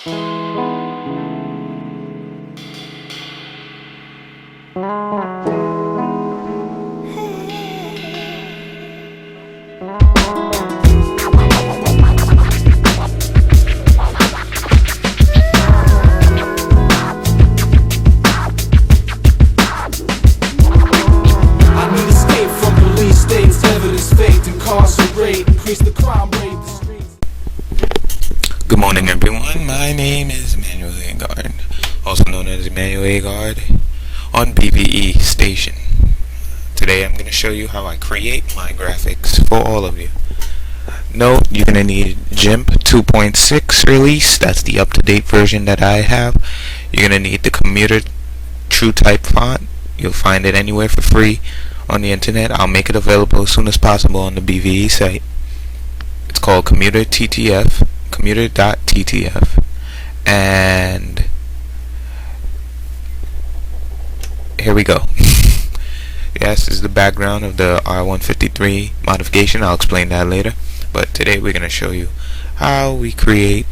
Good morning, everyone. My name is Emmanuel Agard, also known as Emmanuel Agard, on BVE Station. Today I'm going to show you how I create my graphics for all of you. Note, you're going to need GIMP 2.6 release. That's the up-to-date version that I have. You're going to need the Commuter TrueType font. You'll find it anywhere for free on the internet. I'll make it available as soon as possible on the BVE site. It's called Commuter.ttf, and here we go. Yes, this is the background of the R153 modification. I'll explain that later, but today we're going to show you how we create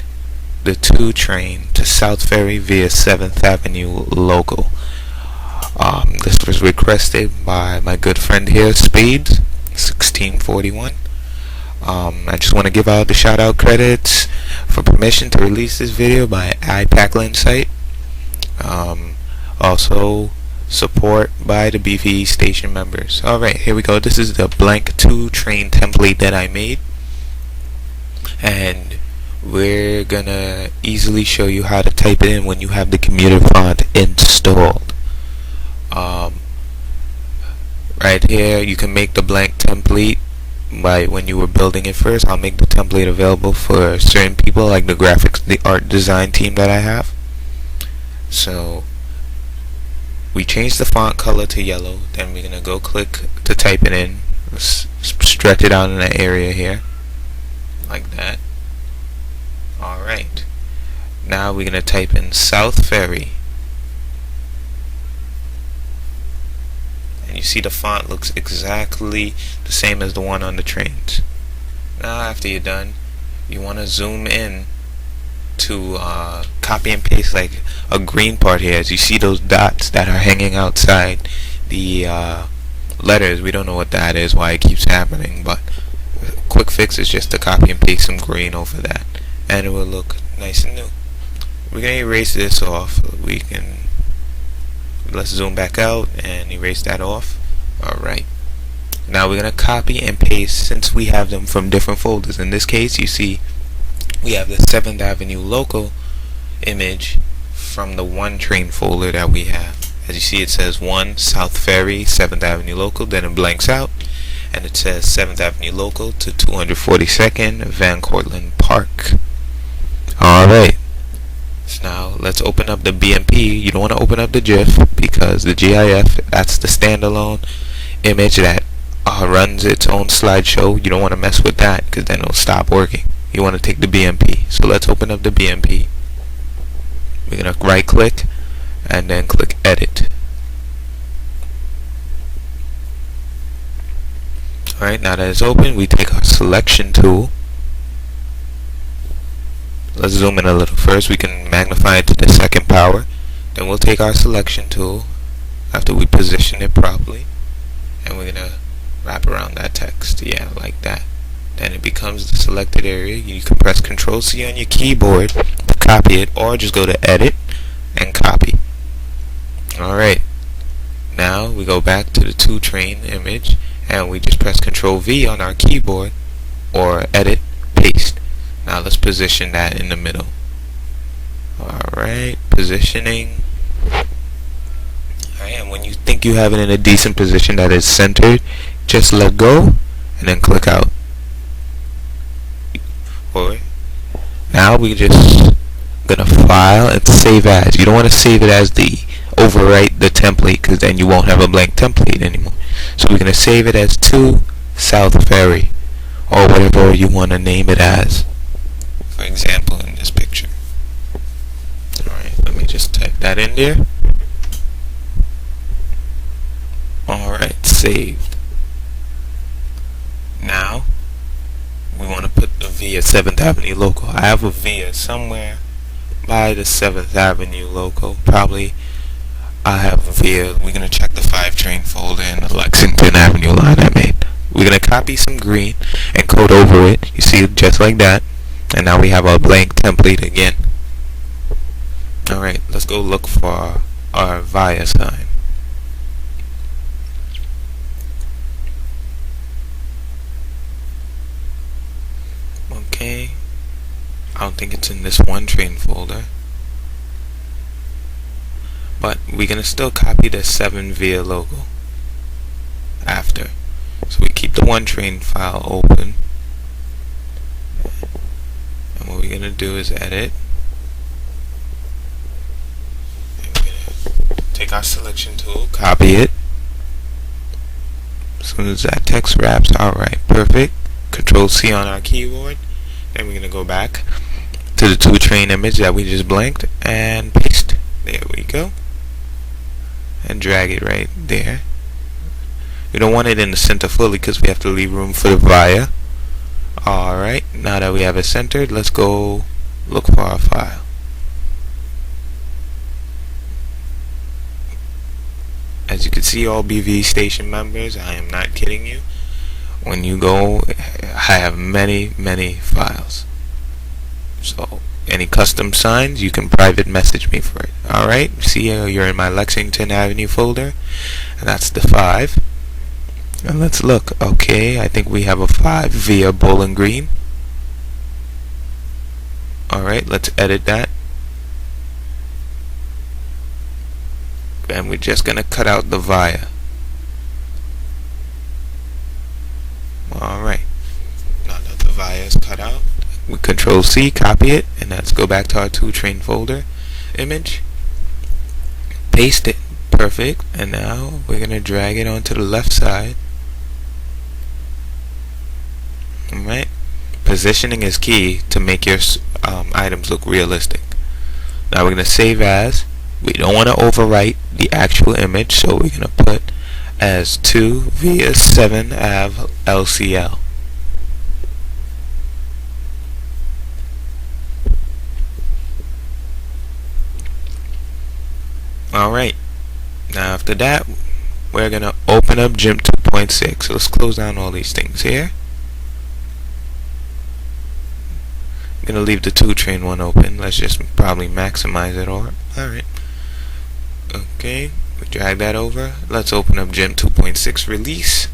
the 2 train to South Ferry via 7th Avenue logo. This was requested by my good friend here, Spades 1641. I just want to give out the shout out credits for permission to release this video by iPackland site. Also support by the BVE station members. Alright, here we go. This is the blank 2 train template that I made, and we're gonna easily show you how to type it in when you have the commuter font installed. Right here you can make the blank template by when you were building it first. I'll make the template available for certain people, like the graphics, the art design team that I have. So we change the font color to yellow, then we're gonna go click to type it in, stretch it out in that area here like that. Alright, now we're gonna type in South Ferry, and you see the font looks exactly the same as the one on the trains. Now after you're done, you want to zoom in to copy and paste like a green part here. As you see those dots that are hanging outside the letters, we don't know what that is, why it keeps happening, but a quick fix is just to copy and paste some green over that, and it will look nice and new. We're going to erase this off. Let's zoom back out and erase that off. Alright, now we're going to copy and paste, since we have them from different folders. In this case, you see we have the 7th Avenue local image from the 1 train folder that we have. As you see, it says 1 South Ferry 7th Avenue local, then it blanks out and it says 7th Avenue local to 242nd Van Cortlandt Park. Alright, so now let's open up the BMP. You don't want to open up the GIF, because the GIF, that's the standalone image that runs its own slideshow. You don't want to mess with that, because then it'll stop working. You want to take the BMP. So let's open up the BMP. We're going to right click and then click edit. Alright, now that it's open, we take our selection tool. Let's zoom in a little. First we can magnify it to the 2nd power. Then we'll take our selection tool after we position it properly, and we're going to wrap around that text. Yeah, like that. Then it becomes the selected area. You can press Ctrl C on your keyboard to copy it, or just go to edit and copy. Alright, now we go back to the 2 train image, and we just press Ctrl V on our keyboard, or edit, paste. Now let's position that in the middle. Alright, positioning. Alright, and when you think you have it in a decent position that is centered, just let go and then click out. Alright, now we just gonna file and save as. You don't want to save it as the overwrite the template, because then you won't have a blank template anymore. So we're gonna save it as 2 South Ferry, or whatever you want to name it as. For example, in this picture. Alright, let me just type that in there. Alright, saved. Now we want to put the Via 7th Avenue logo. I have a Via somewhere, by the 7th Avenue logo. Probably I have via, we're going to check the 5 train folder in the Lexington Avenue line I made. We're going to copy some green and code over it. You see, just like that. And now we have our blank template again. Alright, let's go look for our via sign. Okay, I don't think it's in this one train folder, but we're gonna still copy the 7 via logo after. So we keep the one train file open, and what we're gonna do is edit. And we're gonna take our selection tool, copy it. As soon as that text wraps, alright, perfect. Control C on our keyboard. Then we're gonna go back to the 2 train image that we just blanked and paste. There we go. And drag it right there. We don't want it in the center fully because we have to leave room for the via. Alright, now that we have it centered, let's go look for our file. As you can see, all BV station members, I am not kidding you. When you go, I have many files. So any custom signs, you can private message me for it. Alright, see you're in my Lexington Avenue folder, and that's the 5. And let's look. Okay, I think we have a 5 via Bowling Green. Alright, let's edit that. And we're just gonna cut out the via. Alright, now that the via is cut out, we Control C, copy it, and let's go back to our 2 train folder image, paste it, perfect, and now we're going to drag it onto the left side. Alright, positioning is key to make your items look realistic. Now we're going to save as. We don't want to overwrite the actual image, so we're going to put as 2 via 7 Ave LCL. Alright, now after that we're gonna open up GIMP 2.6. So let's close down all these things here. I'm gonna leave the 2 train one open. Let's just probably maximize it all. Alright, okay, we drag that over. Let's open up GIMP 2.6 release.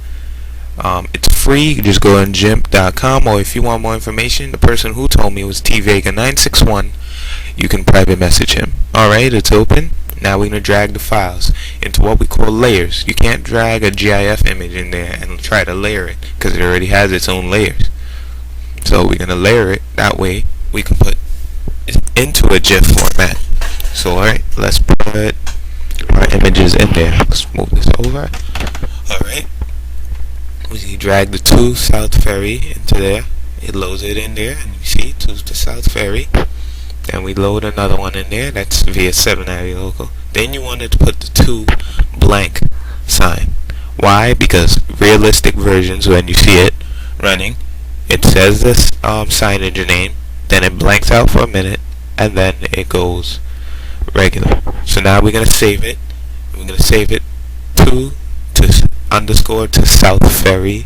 It's free. You just go on GIMP.com, or if you want more information, the person who told me was tvega961. You can private message him. Alright, it's open. Now we're going to drag the files into what we call layers. You can't drag a GIF image in there and try to layer it because it already has its own layers. So we're going to layer it. That way we can put it into a GIF format. So alright, let's put our images in there. Let's move this over. Alright, we drag the 2 South Ferry into there. It loads it in there, and you see 2 to South Ferry. Then we load another one in there. That's via 7 Avenue local. Then you wanted to put the 2 blank sign. Why? Because realistic versions, when you see it running, it says this signage name, then it blanks out for a minute, and then it goes regular. So now we're gonna save it. We're gonna save it to southferry.gif.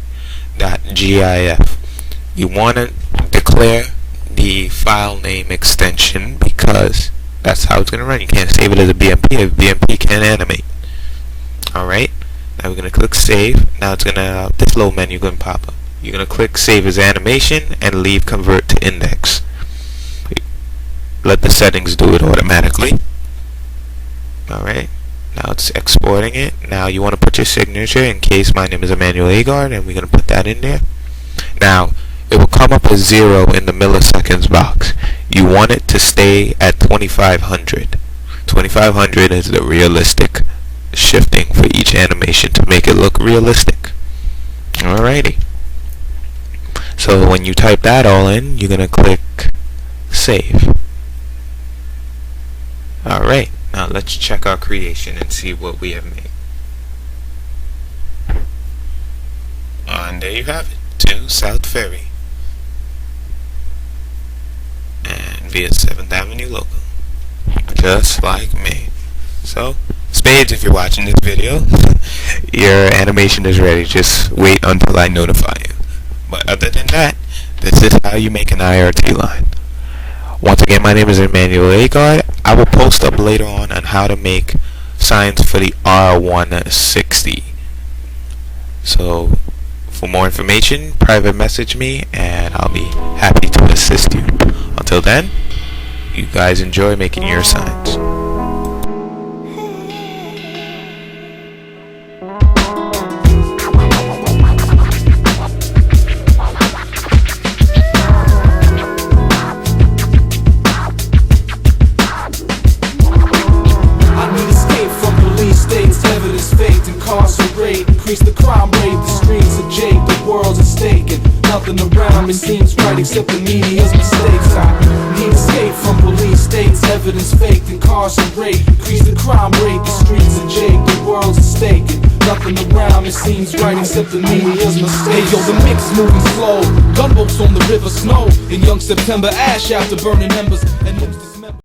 You want to declare the file name extension because that's how it's going to run. You can't save it as a BMP. A BMP can't animate. Alright, now we're going to click save. Now it's going to, this little menu going to pop up. You're going to click save as animation and leave convert to index. Let the settings do it automatically. Alright, now it's exporting it. Now you want to put your signature. In case my name is Emmanuel Agard, and we're going to put that in there. Now it will come up as 0 in the milliseconds box. You want it to stay at 2500. 2500 is the realistic shifting for each animation to make it look realistic. Alrighty. So when you type that all in, you're going to click save. Alright, now let's check our creation and see what we have made. And there you have it. 2 South Ferry and via 7th Avenue local. just like me. So, Spades, if you're watching this video, your animation is ready. Just wait until I notify you. But other than that, this is how you make an IRT line. Once again, my name is Emmanuel Agard. I will post up later on how to make signs for the R160. So, for more information, private message me and I'll be happy to assist you. Until then, you guys enjoy making your signs. Incarcerate, increase the crime rate, the streets are jake, the world's at stake, and nothing around me seems right except the media's mistakes. I need escape from police states, evidence faked, incarcerate, increase the crime rate, the streets are jake, the world's at stake, and nothing around me seems right except the media's mistakes. Hey yo, the mix moving slow, gunboats on the river snow, in young September ash after burning embers, and